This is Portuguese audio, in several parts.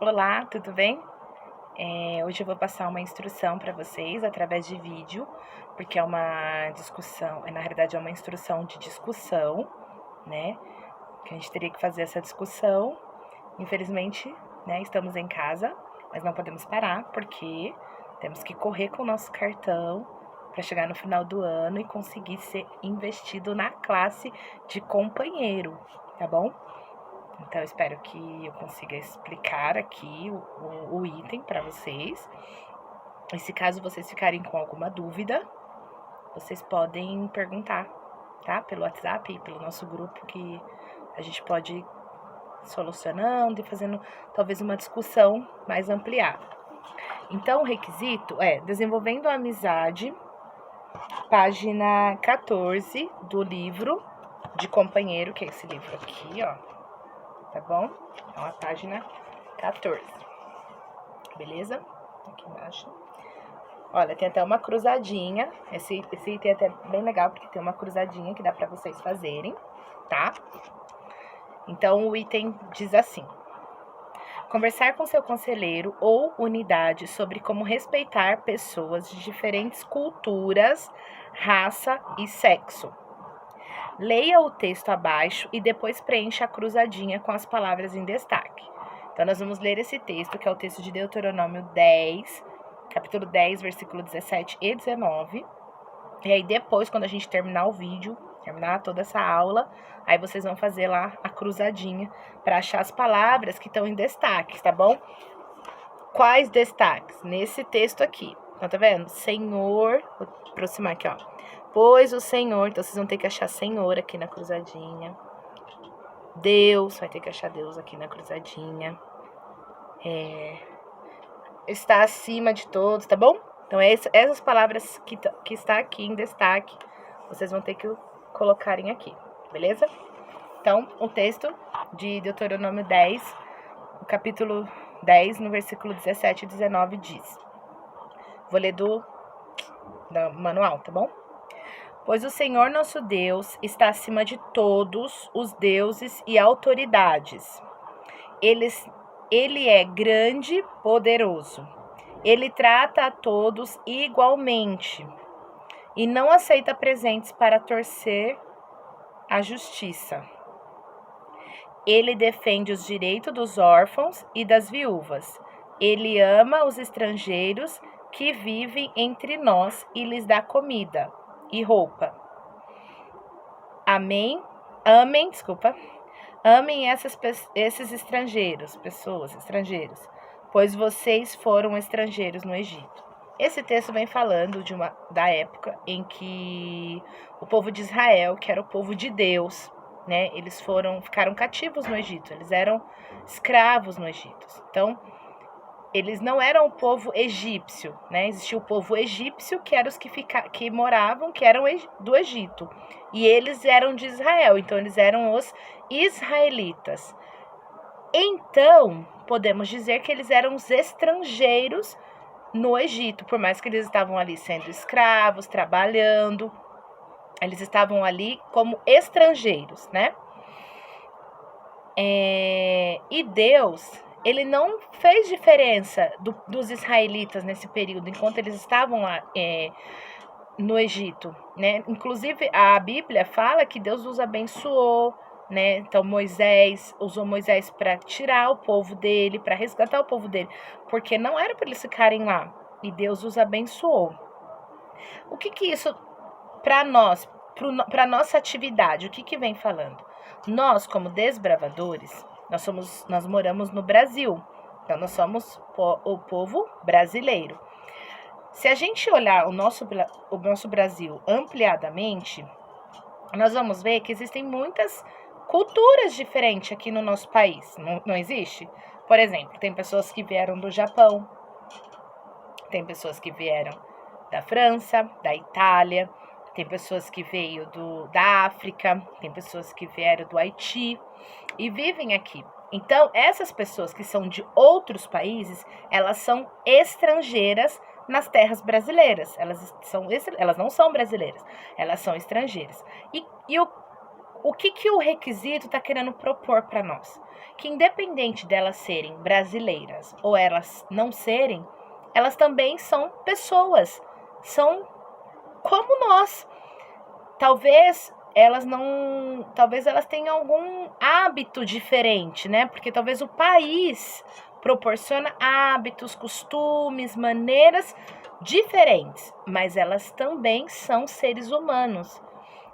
Olá, tudo bem? Hoje eu vou passar uma instrução para vocês através de vídeo, porque é uma discussão, na realidade é uma instrução de discussão, né? Que a gente teria que fazer essa discussão. Infelizmente, né, estamos em casa, mas não podemos parar, porque temos que correr com o nosso cartão para chegar no final do ano e conseguir ser investido na classe de companheiro, tá bom? Então, eu espero que eu consiga explicar aqui o item para vocês. E se caso vocês ficarem com alguma dúvida, vocês podem perguntar, tá? Pelo WhatsApp e pelo nosso grupo, que a gente pode ir solucionando e fazendo talvez uma discussão mais ampliada. Então, o requisito é desenvolvendo a amizade, página 14 do livro de companheiro, que é esse livro aqui, ó. Tá bom? Então, a página 14. Beleza? Aqui embaixo. Olha, tem até uma cruzadinha. Esse item é até bem legal, porque tem uma cruzadinha que dá pra vocês fazerem, tá? Então, o item diz assim: conversar com seu conselheiro ou unidade sobre como respeitar pessoas de diferentes culturas, raça e sexo. Leia o texto abaixo e depois preencha a cruzadinha com as palavras em destaque. Então, nós vamos ler esse texto, que é o texto de Deuteronômio 10, capítulo 10, versículo 17 e 19. E aí, depois, quando a gente terminar o vídeo, terminar toda essa aula, aí vocês vão fazer lá a cruzadinha para achar as palavras que estão em destaque, tá bom? Quais destaques? Nesse texto aqui. Então, tá vendo? Senhor, vou aproximar aqui, ó. Pois o Senhor, então vocês vão ter que achar Senhor aqui na cruzadinha. Deus, vai ter que achar Deus aqui na cruzadinha. Está acima de todos, tá bom? Então, essas palavras que está aqui em destaque, vocês vão ter que colocarem aqui, beleza? Então, o texto de Deuteronômio 10, o capítulo 10, no versículo 17 e 19 diz. Vou ler do manual, tá bom? Pois o Senhor nosso Deus está acima de todos os deuses e autoridades. Ele é grande, poderoso. Ele trata a todos igualmente e não aceita presentes para torcer a justiça. Ele defende os direitos dos órfãos e das viúvas. Ele ama os estrangeiros que vivem entre nós e lhes dá comida e roupa. Amém? Amem esses estrangeiros, pessoas, estrangeiros, pois vocês foram estrangeiros no Egito. Esse texto vem falando da época em que o povo de Israel, que era o povo de Deus, né, eles ficaram cativos no Egito, eles eram escravos no Egito. Então, eles não eram o povo egípcio, né? Existia o povo egípcio, que eram os que moravam, que eram do Egito. E eles eram de Israel, então eles eram os israelitas. Então, podemos dizer que eles eram os estrangeiros no Egito, por mais que eles estavam ali sendo escravos, trabalhando, eles estavam ali como estrangeiros, né? E Deus, ele não fez diferença dos israelitas nesse período, enquanto eles estavam lá no Egito, né? Inclusive, a Bíblia fala que Deus os abençoou, né? Então, usou Moisés para tirar o povo dele, para resgatar o povo dele, porque não era para eles ficarem lá, e Deus os abençoou. O que isso, para nós, para nossa atividade, o que vem falando? Nós, como desbravadores, nós moramos no Brasil, então nós somos o povo brasileiro. Se a gente olhar o nosso Brasil ampliadamente, nós vamos ver que existem muitas culturas diferentes aqui no nosso país, não existe? Por exemplo, tem pessoas que vieram do Japão, tem pessoas que vieram da França, da Itália, tem pessoas que veio da África, tem pessoas que vieram do Haiti e vivem aqui. Então, essas pessoas que são de outros países, elas são estrangeiras nas terras brasileiras. Elas não são brasileiras, elas são estrangeiras. E o que o requisito está querendo propor para nós? Que independente delas serem brasileiras ou elas não serem, elas também são pessoas, são como nós. Talvez elas tenham algum hábito diferente, né? Porque talvez o país proporciona hábitos, costumes, maneiras diferentes, mas elas também são seres humanos.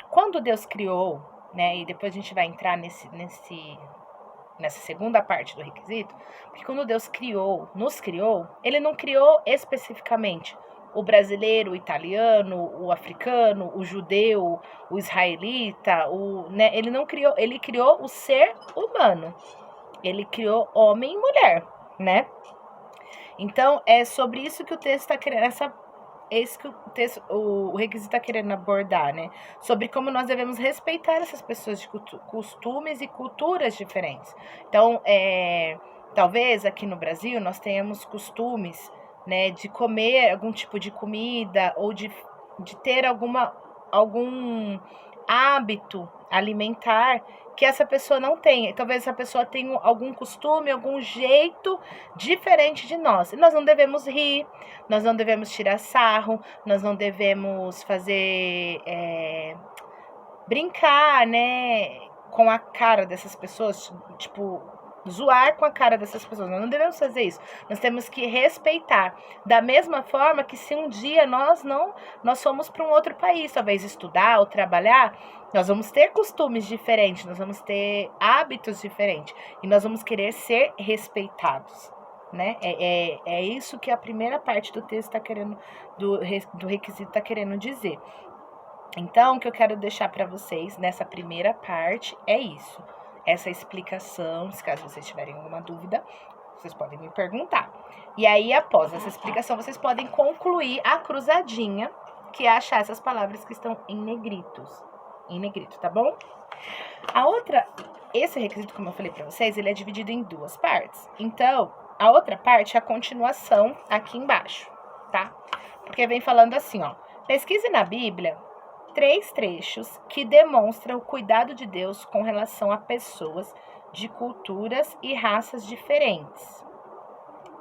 Quando Deus criou, né? E depois a gente vai entrar nessa segunda parte do requisito, porque quando Deus nos criou, ele não criou especificamente o brasileiro, o italiano, o africano, o judeu, o israelita, né? Ele não criou, ele criou o ser humano. Ele criou homem e mulher, né? Então, é sobre isso que o texto está querendo, esse que o requisito está querendo abordar, né? Sobre como nós devemos respeitar essas pessoas de costumes e culturas diferentes. Então, talvez aqui no Brasil nós tenhamos costumes, né, de comer algum tipo de comida ou de ter algum hábito alimentar que essa pessoa não tenha. Talvez essa pessoa tenha algum costume, algum jeito diferente de nós. E nós não devemos rir, nós não devemos tirar sarro, nós não devemos fazer brincar, né, com a cara dessas pessoas, tipo, zoar com a cara dessas pessoas. Nós não devemos fazer isso. Nós temos que respeitar. Da mesma forma que se um dia nós fomos para um outro país, talvez estudar ou trabalhar, nós vamos ter costumes diferentes, nós vamos ter hábitos diferentes e nós vamos querer ser respeitados, né? É isso que a primeira parte do texto está querendo, do requisito está querendo dizer. Então, o que eu quero deixar para vocês nessa primeira parte é isso. Essa explicação, se caso vocês tiverem alguma dúvida, vocês podem me perguntar. E aí, após essa explicação, vocês podem concluir a cruzadinha, que é achar essas palavras que estão em negrito, tá bom? Esse requisito, como eu falei para vocês, ele é dividido em duas partes. Então, a outra parte é a continuação aqui embaixo, tá? Porque vem falando assim, ó. Pesquise na Bíblia 3 trechos que demonstram o cuidado de Deus com relação a pessoas de culturas e raças diferentes,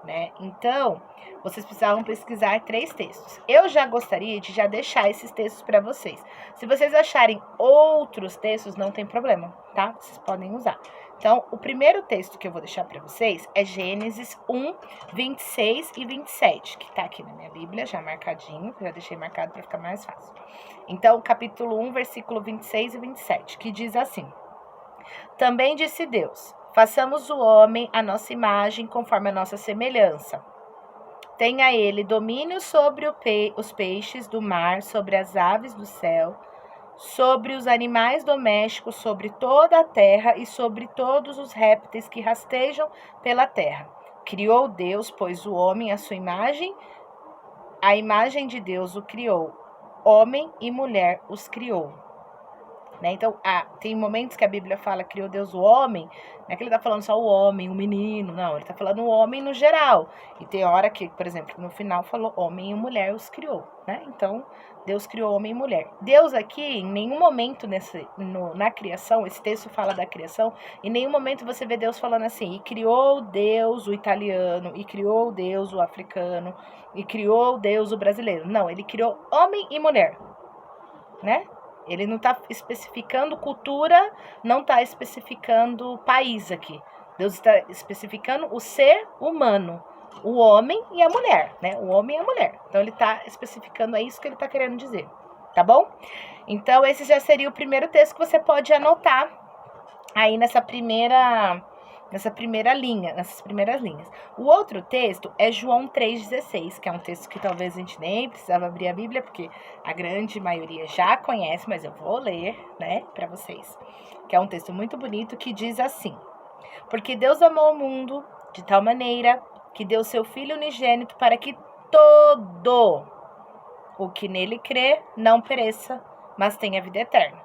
né? Então, vocês precisavam pesquisar 3 textos. Eu já gostaria de deixar esses textos para vocês. Se vocês acharem outros textos, não tem problema, tá? Vocês podem usar. Então, o primeiro texto que eu vou deixar para vocês é Gênesis 1, 26 e 27, que tá aqui na minha Bíblia, já marcadinho, já deixei marcado para ficar mais fácil. Então, capítulo 1, versículo 26 e 27, que diz assim: Também disse Deus, façamos o homem à nossa imagem, conforme a nossa semelhança. Tenha ele domínio sobre os peixes do mar, sobre as aves do céu, sobre os animais domésticos, sobre toda a terra e sobre todos os répteis que rastejam pela terra. Criou Deus, pois, o homem à sua imagem, a imagem de Deus o criou, homem e mulher os criou. Né? Então, tem momentos que a Bíblia fala criou Deus o homem, não é que ele está falando só o homem, o menino, não, ele está falando o homem no geral. E tem hora que, por exemplo, no final falou homem e mulher os criou, né? Então, Deus criou homem e mulher. Deus aqui, em nenhum momento na criação, esse texto fala da criação, em nenhum momento você vê Deus falando assim, e criou Deus o italiano, e criou Deus o africano, e criou Deus o brasileiro. Não, ele criou homem e mulher, né? Ele não está especificando cultura, não está especificando país aqui. Deus está especificando o ser humano, o homem e a mulher, né? O homem e a mulher. Então, ele está especificando, é isso que ele está querendo dizer, tá bom? Então, esse já seria o primeiro texto que você pode anotar aí nessas primeiras linhas. O outro texto é João 3,16, que é um texto que talvez a gente nem precisava abrir a Bíblia, porque a grande maioria já conhece, mas eu vou ler, né, para vocês. Que é um texto muito bonito que diz assim: Porque Deus amou o mundo de tal maneira que deu seu Filho unigênito para que todo o que nele crê não pereça, mas tenha vida eterna.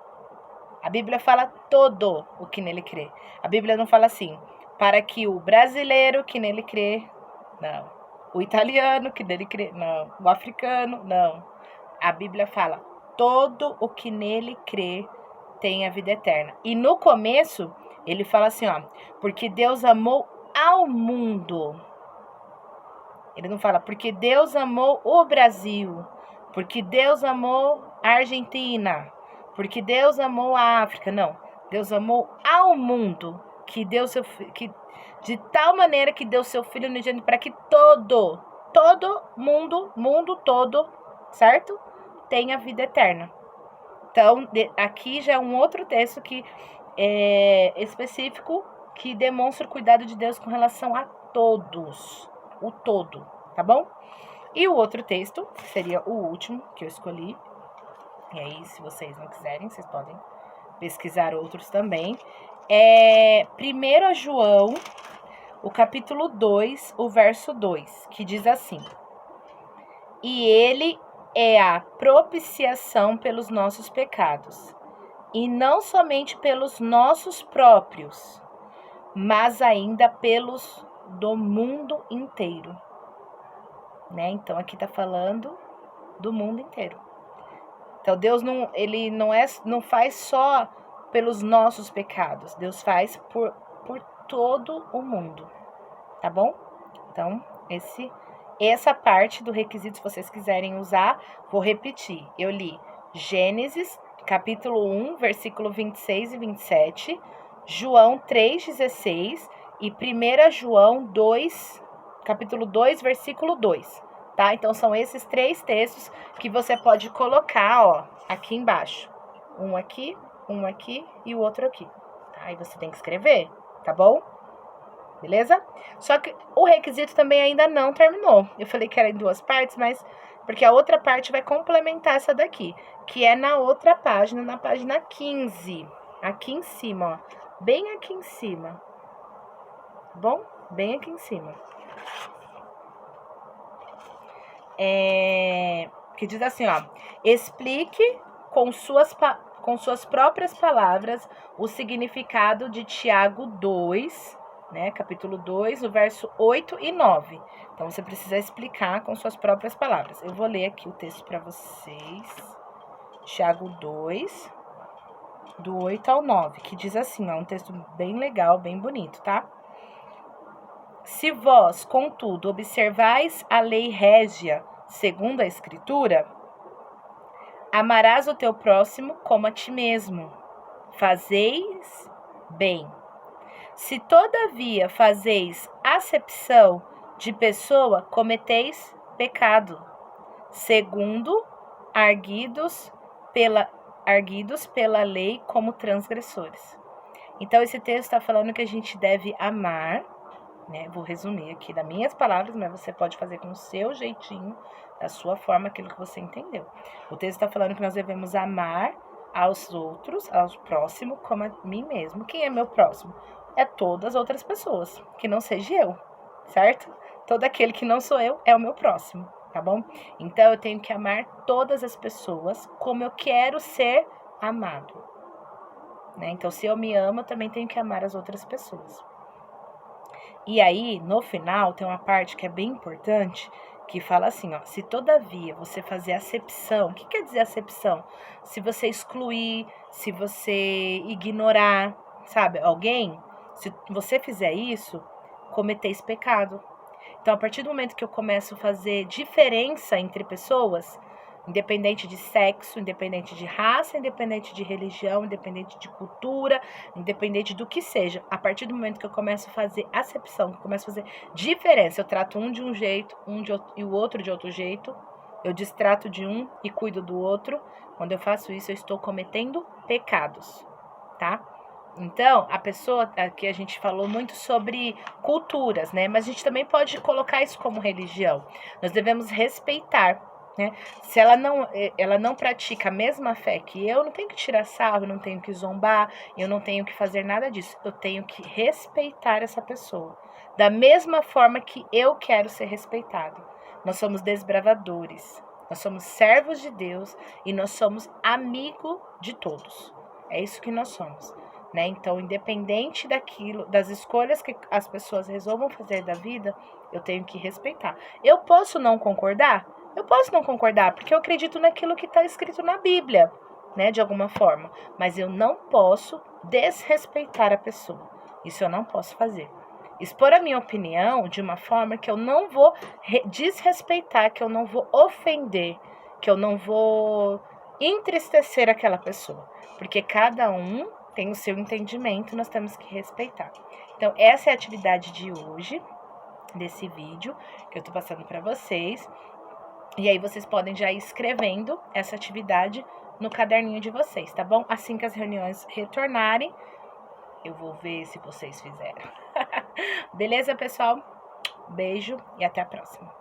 A Bíblia fala todo o que nele crê. A Bíblia não fala assim, para que o brasileiro que nele crê, não. O italiano que nele crê, não. O africano, não. A Bíblia fala todo o que nele crê tem a vida eterna. E no começo, ele fala assim, ó, porque Deus amou ao mundo. Ele não fala, porque Deus amou o Brasil, porque Deus amou a Argentina, porque Deus amou a África. Não, Deus amou ao mundo, que deu seu que de tal maneira que deu seu Filho unigênito para que todo mundo todo, certo? Tenha vida eterna. Então, aqui já é um outro texto que é específico, que demonstra o cuidado de Deus com relação a todos, o todo, tá bom? E o outro texto, que seria o último que eu escolhi, e aí se vocês não quiserem, vocês podem pesquisar outros também, é 1 João, o capítulo 2, o verso 2, que diz assim: e ele é a propiciação pelos nossos pecados, e não somente pelos nossos próprios, mas ainda pelos do mundo inteiro. Né? Então, aqui está falando do mundo inteiro. Então, Deus ele não faz só pelos nossos pecados. Deus faz por todo o mundo. Tá bom? Então, essa parte do requisito, se vocês quiserem usar, vou repetir. Eu li Gênesis, capítulo 1, versículo 26 e 27, João 3,16 e 1 João 2, capítulo 2, versículo 2, tá? Então, são esses 3 textos que você pode colocar, ó, aqui embaixo. Um aqui e o outro aqui. Tá? Aí você tem que escrever, tá bom? Beleza? Só que o requisito também ainda não terminou. Eu falei que era em 2 partes, mas porque a outra parte vai complementar essa daqui, que é na outra página, na página 15. Aqui em cima, ó. Bem aqui em cima. Tá bom? Bem aqui em cima. Que diz assim, ó. Explique com suas próprias palavras o significado de Tiago 2, né, capítulo 2, o verso 8 e 9. Então, você precisa explicar com suas próprias palavras. Eu vou ler aqui o texto para vocês. Tiago 2, do 8 ao 9, que diz assim, ó, um texto bem legal, bem bonito, tá? Se vós, contudo, observais a lei régia, segundo a Escritura, amarás o teu próximo como a ti mesmo. Fazeis bem. Se todavia fazeis acepção de pessoa, cometeis pecado, segundo arguidos pela lei como transgressores. Então, esse texto está falando que a gente deve amar, né? Vou resumir aqui das minhas palavras, mas você pode fazer com o seu jeitinho, da sua forma, aquilo que você entendeu. O texto está falando que nós devemos amar aos outros, ao próximo, como a mim mesmo. Quem é meu próximo? É todas as outras pessoas, que não seja eu, certo? Todo aquele que não sou eu é o meu próximo, tá bom? Então, eu tenho que amar todas as pessoas como eu quero ser amado, né? Então, se eu me amo, eu também tenho que amar as outras pessoas. E aí, no final, tem uma parte que é bem importante, que fala assim, ó, se todavia você fazer acepção, o que quer dizer acepção? Se você excluir, se você ignorar, sabe, alguém, se você fizer isso, cometeis pecado. Então, a partir do momento que eu começo a fazer diferença entre pessoas, independente de sexo, independente de raça, independente de religião, independente de cultura, independente do que seja, a partir do momento que eu começo a fazer acepção, que eu começo a fazer diferença, eu trato um de um jeito, e o outro de outro jeito, eu distrato de um e cuido do outro. Quando eu faço isso, eu estou cometendo pecados, tá? Então, a pessoa, aqui a gente falou muito sobre culturas, né? Mas a gente também pode colocar isso como religião. Nós devemos respeitar, né? Se ela não pratica a mesma fé que eu, não tenho que tirar sarro, eu não tenho que zombar, eu não tenho que fazer nada disso. Eu tenho que respeitar essa pessoa, da mesma forma que eu quero ser respeitado. Nós somos desbravadores, nós somos servos de Deus e nós somos amigo de todos. É isso que nós somos. Né? Então, independente das escolhas que as pessoas resolvam fazer da vida, eu tenho que respeitar. Eu posso não concordar? Eu posso não concordar, porque eu acredito naquilo que está escrito na Bíblia. né, de alguma forma, mas eu não posso desrespeitar a pessoa. Isso eu não posso fazer. Expor a minha opinião de uma forma que eu não vou desrespeitar, que eu não vou ofender, que eu não vou entristecer aquela pessoa, porque cada um tem o seu entendimento, nós temos que respeitar. Então, essa é a atividade de hoje, desse vídeo que eu tô passando para vocês. E aí vocês podem já ir escrevendo essa atividade no caderninho de vocês, tá bom? Assim que as reuniões retornarem, eu vou ver se vocês fizeram. Beleza, pessoal? Beijo e até a próxima.